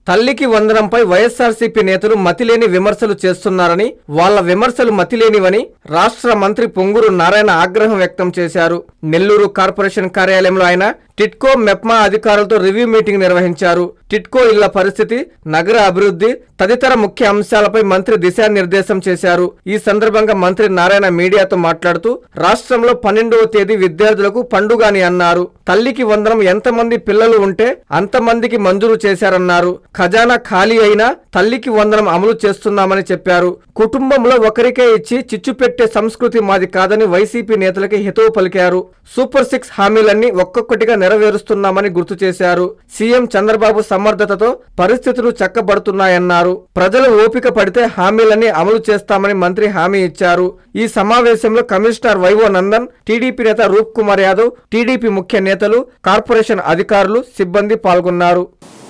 తల్లికి వందనంపై వైఎస్ఆర్సీపీ నేతలు మతిలేని విమర్శలు చేస్తున్నారని, వాళ్ల విమర్శలు మతిలేనివని రాష్ట్ర మంత్రి పొంగూరు నారాయణ ఆగ్రహం వ్యక్తం చేశారు. నెల్లూరు కార్పొరేషన్ కార్యాలయంలో ఆయన టిట్కో మెప్మా అధికారులతో రివ్యూ మీటింగ్ నిర్వహించారు. టిట్కో ఇళ్ల పరిస్థితి, నగర అభివృద్ధి తదితర ముఖ్య అంశాలపై మంత్రి దిశానిర్దేశం చేశారు. ఈ సందర్భంగా మంత్రి నారాయణ మీడియాతో మాట్లాడుతూ రాష్ట్రంలో 12వ తేదీ విద్యార్థులకు పండుగ అని అన్నారు. తల్లికి వందనం ఎంతమంది పిల్లలు ఉంటే అంతమందికి మంజూరు చేశారన్నారు. ఖజానా ఖాళీ అయినా తల్లికి వందనం అమలు చేస్తున్నామని చెప్పారు. కుటుంబంలో ఒకరికే ఇచ్చి చిచ్చు పెట్టే సంస్కృతి మాది కాదని వైసీపీ నేతలకి హితవు పలికారు. సూపర్ 6 హామీలన్నీ ఒక్కొక్కటిగా నెరవేరుస్తున్నామని గుర్తు చేశారు. సీఎం చంద్రబాబు సమర్థతతో పరిస్థితులు చక్కబడుతున్నాయన్నారు. ప్రజలు ఓపిక పడితే హామీలన్నీ అమలు చేస్తామని మంత్రి హామీ ఇచ్చారు. ఈ సమావేశంలో కమిషనర్ వైవో నందన్, టీడీపీ నేత రూప్ కుమార్ యాదవ్, టీడీపీ ముఖ్య నేతలు, కార్పొరేషన్ అధికారులు, సిబ్బంది పాల్గొన్నారు.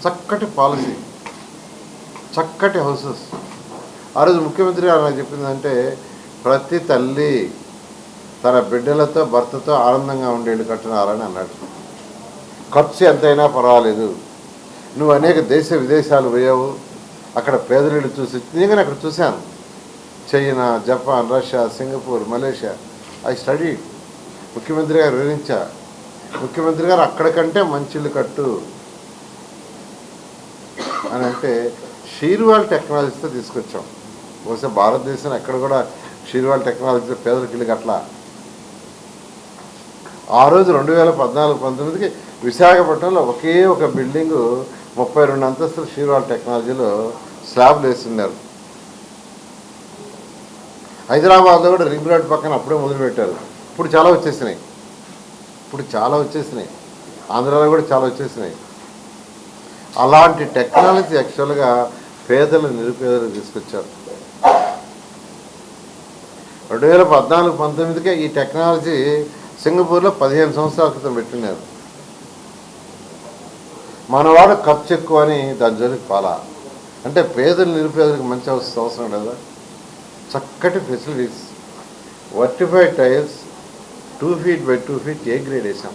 చక్కటి పాలసీ, చక్కటి హౌసెస్. ఆ రోజు ముఖ్యమంత్రి గారు నాకు చెప్పిందంటే ప్రతి తల్లి తన బిడ్డలతో భర్తతో ఆనందంగా ఉండేళ్ళు కట్టినారని అన్నాడు. ఖర్చు ఎంతైనా పర్వాలేదు, నువ్వు అనేక దేశ విదేశాలు పోయావు, అక్కడ పేదరిళ్ళు చూసి నేను అక్కడ చూశాను. China, Japan, Russia, Singapore, Malaysia. I study. ముఖ్యమంత్రి గారు వివరించా. ముఖ్యమంత్రి గారు అక్కడికంటే మంచి ఇల్లు కట్టు అని అంటే షీర్వాల్ టెక్నాలజీతో తీసుకొచ్చాం. బహుశా భారతదేశం ఎక్కడ కూడా షీర్వాల్ టెక్నాలజీతో పేదలకు ఇల్లు కట్లా. ఆ రోజు 2014-19కి విశాఖపట్నంలో ఒకే ఒక బిల్డింగు 32 అంతస్తులు షీర్వాల్ టెక్నాలజీలో స్లాబ్లు వేస్తున్నారు. హైదరాబాద్లో కూడా రింగ్ రోడ్ పక్కన అప్పుడే మొదలుపెట్టారు. ఇప్పుడు చాలా వచ్చేసినాయి. ఆంధ్రాలో కూడా చాలా వచ్చేసినాయి. అలాంటి టెక్నాలజీ యాక్చువల్గా పేదలు నిరుపేదలు తీసుకొచ్చారు. 2014-19కే ఈ టెక్నాలజీ సింగపూర్లో 15 సంవత్సరాల క్రితం పెట్టినారు. మనవాడు ఖర్చు ఎక్కువ అని దాని జోలికి పాలా. అంటే పేదలు నిరుపేదలకు మంచి అవసరం కదా. చక్కటి facilities, vitrified tiles 2 feet by 2 feet A grade వేసాం.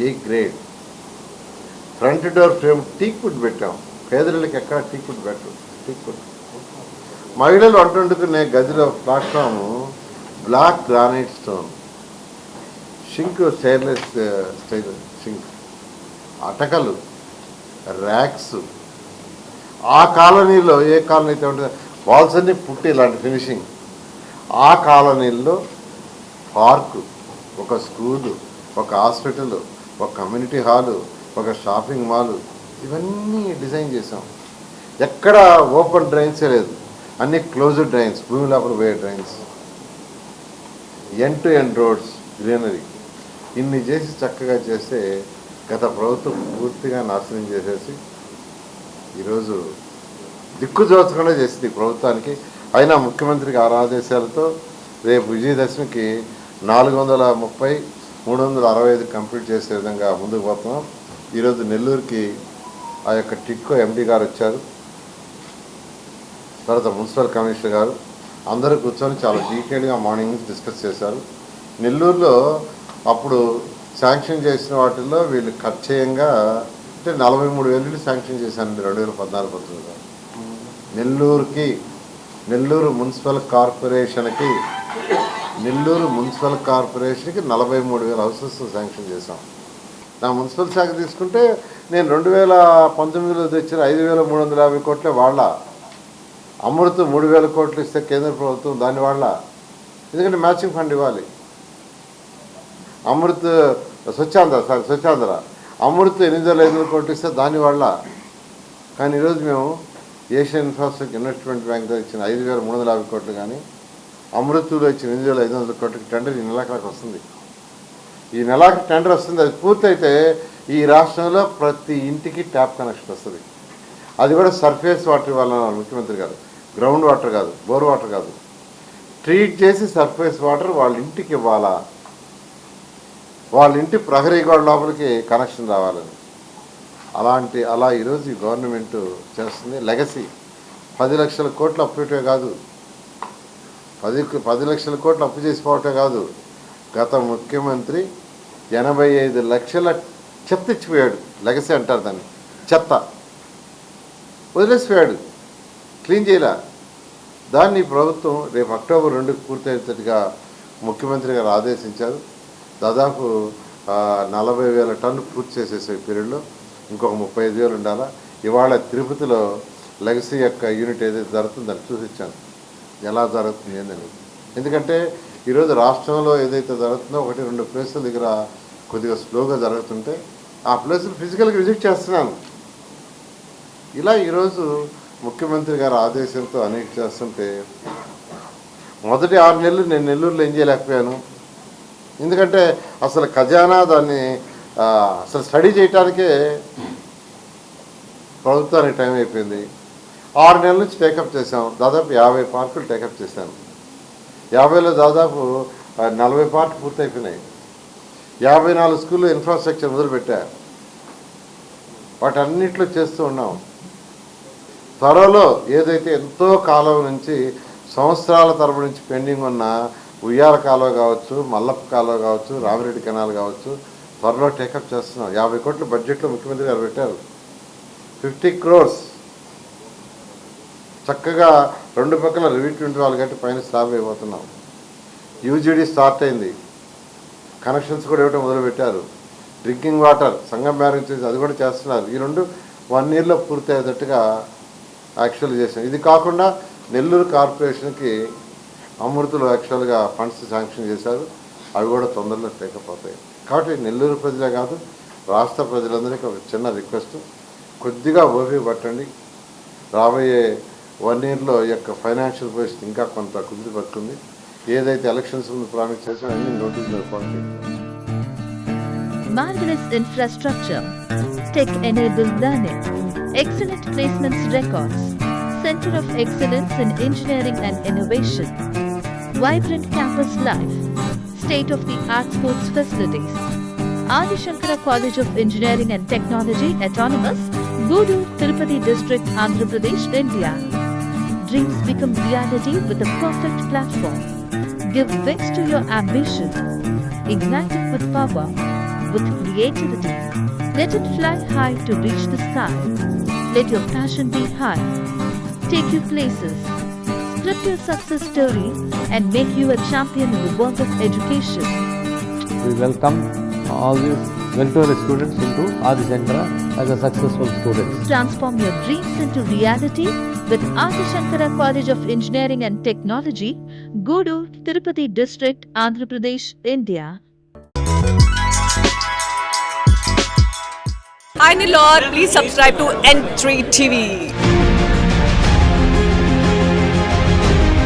A grade. Front door frame teak wood పెట్టాం. పేదలకు ఎక్కడ టీక్ వుడ్ టీక్. మహిళలు వండుకునే గదిలో platform black granite stone, sink stainless steel sink, అటకలు, ర్యాక్స్. ఆ కాలనీలో ఏ కాలనీ అయితే ఉంటుంది వాల్స్ అన్నీ పుట్టి ఇలాంటి ఫినిషింగ్. ఆ కాలనీల్లో పార్కు, ఒక స్కూలు, ఒక హాస్పిటల్, ఒక కమ్యూనిటీ హాలు, ఒక షాపింగ్ మాల్, ఇవన్నీ డిజైన్ చేసాం. ఎక్కడ ఓపెన్ డ్రైన్సే లేదు, అన్ని క్లోజ్డ్ డ్రైన్స్, భూమి లోపల పోయే drains, end to end roads, greenery. ఇన్ని చేసి చక్కగా చేస్తే గత ప్రభుత్వం పూర్తిగా నాశనం చేసేసి ఈరోజు దిక్కు జోచకుండా చేసింది ప్రభుత్వానికి. అయినా ముఖ్యమంత్రికి ఆదేశాలతో రేపు విజయదశమికి 430, 365 కంప్లీట్ చేసే విధంగా ముందుకు పోతున్నాం. ఈరోజు నెల్లూరుకి ఆ యొక్క టిట్కో ఎండీ గారు వచ్చారు, తర్వాత మున్సిపల్ కమిషనర్ గారు అందరూ కూర్చొని చాలా డీటెయిల్గా మార్నింగ్ నుంచి డిస్కస్ చేశారు. నెల్లూరులో అప్పుడు శాంక్షన్ చేసిన వాటిల్లో వీళ్ళు ఖర్చేయంగా అంటే 43,000 శాంక్షన్ చేశానండి 2014-19. నెల్లూరు మున్సిపల్ కార్పొరేషన్కి 43,000 హౌసెస్ శాంక్షన్ చేశాం. నా మున్సిపల్ శాఖ తీసుకుంటే నేను 2019లో తెచ్చిన 5,350 కోట్లే వాళ్ళ. అమృత్ 3,000 కోట్లు ఇస్తే కేంద్ర ప్రభుత్వం దాన్ని వాళ్ళ, ఎందుకంటే మ్యాచింగ్ ఫండ్ ఇవ్వాలి. అమృత్ స్వచ్ఛాంధ్ర అమృత్ 8,500 కోట్లు ఇస్తే దాని వాళ్ళ. కానీ ఈరోజు మేము ఏషియన్ ఇన్ఫ్రాస్ట్రక్చర్ ఇన్వెస్ట్మెంట్ బ్యాంక్ ఇచ్చిన 5,350 కోట్లు కానీ అమృత్లో ఇచ్చిన 8,500 కోట్లకి టెండర్ ఈ నెలాఖరికి వస్తుంది. ఈ నెలాఖరు టెండర్ వస్తుంది. అది పూర్తయితే ఈ రాష్ట్రంలో ప్రతి ఇంటికి ట్యాప్ కనెక్షన్ వస్తుంది. అది కూడా సర్ఫేస్ వాటర్ ఇవ్వాలన్నారు ముఖ్యమంత్రి గారు. గ్రౌండ్ వాటర్ కాదు, బోర్ వాటర్ కాదు, ట్రీట్ చేసి సర్ఫేస్ వాటర్ వాళ్ళ ఇంటికి ఇవ్వాలా, వాళ్ళ ఇంటి ప్రహరీ గోడ లోపలికి కనెక్షన్ రావాలని. అలా ఈరోజు ఈ గవర్నమెంట్ చేస్తుంది. లెగసీ 10 లక్షల కోట్లు అప్పు పెట్టే కాదు, 10 లక్షల కోట్లు అప్పు చేసిపోవటం కాదు. గత ముఖ్యమంత్రి 85 లక్షల చెత్త ఇచ్చిపోయాడు. లెగసీ అంటారు దాన్ని, చెత్త. వదిలేసిపోయాడు, క్లీన్ చేయలే. దాన్ని ప్రభుత్వం రేపు అక్టోబర్ 2కి పూర్తయ్యేటట్టుగా ముఖ్యమంత్రి గారు ఆదేశించారు. దాదాపు 40,000 టన్ను పూర్తి చేసేసే పీరియడ్లో ఇంకొక 35,000 ఉండాలా. ఇవాళ తిరుపతిలో లెగసీ యొక్క యూనిట్ ఏదైతే జరుగుతుందో దాన్ని చూపించాను ఎలా జరుగుతుంది ఏందని. ఎందుకంటే ఈరోజు రాష్ట్రంలో ఏదైతే జరుగుతుందో 1-2 ప్లేసుల దగ్గర కొద్దిగా స్లోగా జరుగుతుంటే ఆ ప్లేసులు ఫిజికల్గా విజిట్ చేస్తున్నాను. ఇలా ఈరోజు ముఖ్యమంత్రి గారి ఆదేశంతో అనేక చేస్తుంటే మొదటి 6 నెలలు నేను నెల్లూరులో ఏం చేయలేకపోయాను. ఎందుకంటే అసలు ఖజానా దాన్ని అసలు స్టడీ చేయడానికే ప్రభుత్వానికి టైం అయిపోయింది. 6 నెలల నుంచి టేకప్ చేసాం. దాదాపు 50 పార్కులు టేకప్ చేశాను. 50లో దాదాపు 40 పార్కులు పూర్తయిపోయినాయి. 54 స్కూల్లో ఇన్ఫ్రాస్ట్రక్చర్ మొదలుపెట్టా. వాటన్నిటిలో చేస్తూ ఉన్నాం. త్వరలో ఏదైతే ఎంతో కాలం నుంచి సంవత్సరాల తరబడి నుంచి పెండింగ్ ఉన్న ఉయ్యాల కాలువ కావచ్చు, మల్లప్ప కాలువ కావచ్చు, రామిరెడ్డి కెనాల్ కావచ్చు, త్వరలో టేకప్ చేస్తున్నాం. 50 కోట్ల బడ్జెట్లో ముఖ్యమంత్రి గారు పెట్టారు. 50 crores చక్కగా 2 పక్కల రివిట్మెంట్ వాళ్ళు కట్టి పైన స్లాబ్ అయిపోతున్నాం. యూజీడీ స్టార్ట్ అయింది. కనెక్షన్స్ కూడా ఇవ్వడం మొదలుపెట్టారు. డ్రింకింగ్ వాటర్ సంగం బ్యారేజ్ చేసి అది కూడా చేస్తున్నారు. ఈ 2 1 yearలో పూర్తి అయ్యేటట్టుగా యాక్చువల్ చేసాం. ఇది కాకుండా నెల్లూరు కార్పొరేషన్కి అమృతులు యాక్చువల్గా ఫండ్స్ శాంక్షన్ చేశారు. అవి కూడా తొందరలో టేకప్ అవుతాయి. కాబట్టి నెల్లూరు ప్రజలే కాదు రాష్ట్ర ప్రజలందరికీ ఒక చిన్న రిక్వెస్ట్, కొద్దిగా ఓపిక పట్టండి. రాబోయే 1 yearలో ఈ యొక్క ఫైనాన్షియల్ పొజిషన్ ఇంకా కొంత కుదిరి పడుతుంది. ఏదైతే ఎలక్షన్స్ ముందు ప్రామిస్ చేసామో అన్ని నోటీసులు రిపోర్ట్ చేస్తాం. Marvelous infrastructure, tech-enabled learning, excellent placements records, Center of Excellence in Engineering and Innovation, vibrant campus life, state-of-the-art sports facilities, Adi Shankara College of Engineering and Technology Autonomous, Gudur, Tirupati District, Andhra Pradesh, India. Dreams become reality with a perfect platform. Give wings to your ambition. Ignite it with power, with creativity. Let it fly high to reach the sky. Let your passion be high. Take you places. Script your success story and make you a champion in the world of education. We welcome all these well-to-do students into Adi Shankara as a successful students. Transform your dreams into reality with Adi Shankara College of Engineering and Technology, Gudur, Tirupati District, Andhra Pradesh, India. Hi Nilor, please subscribe to N3 TV.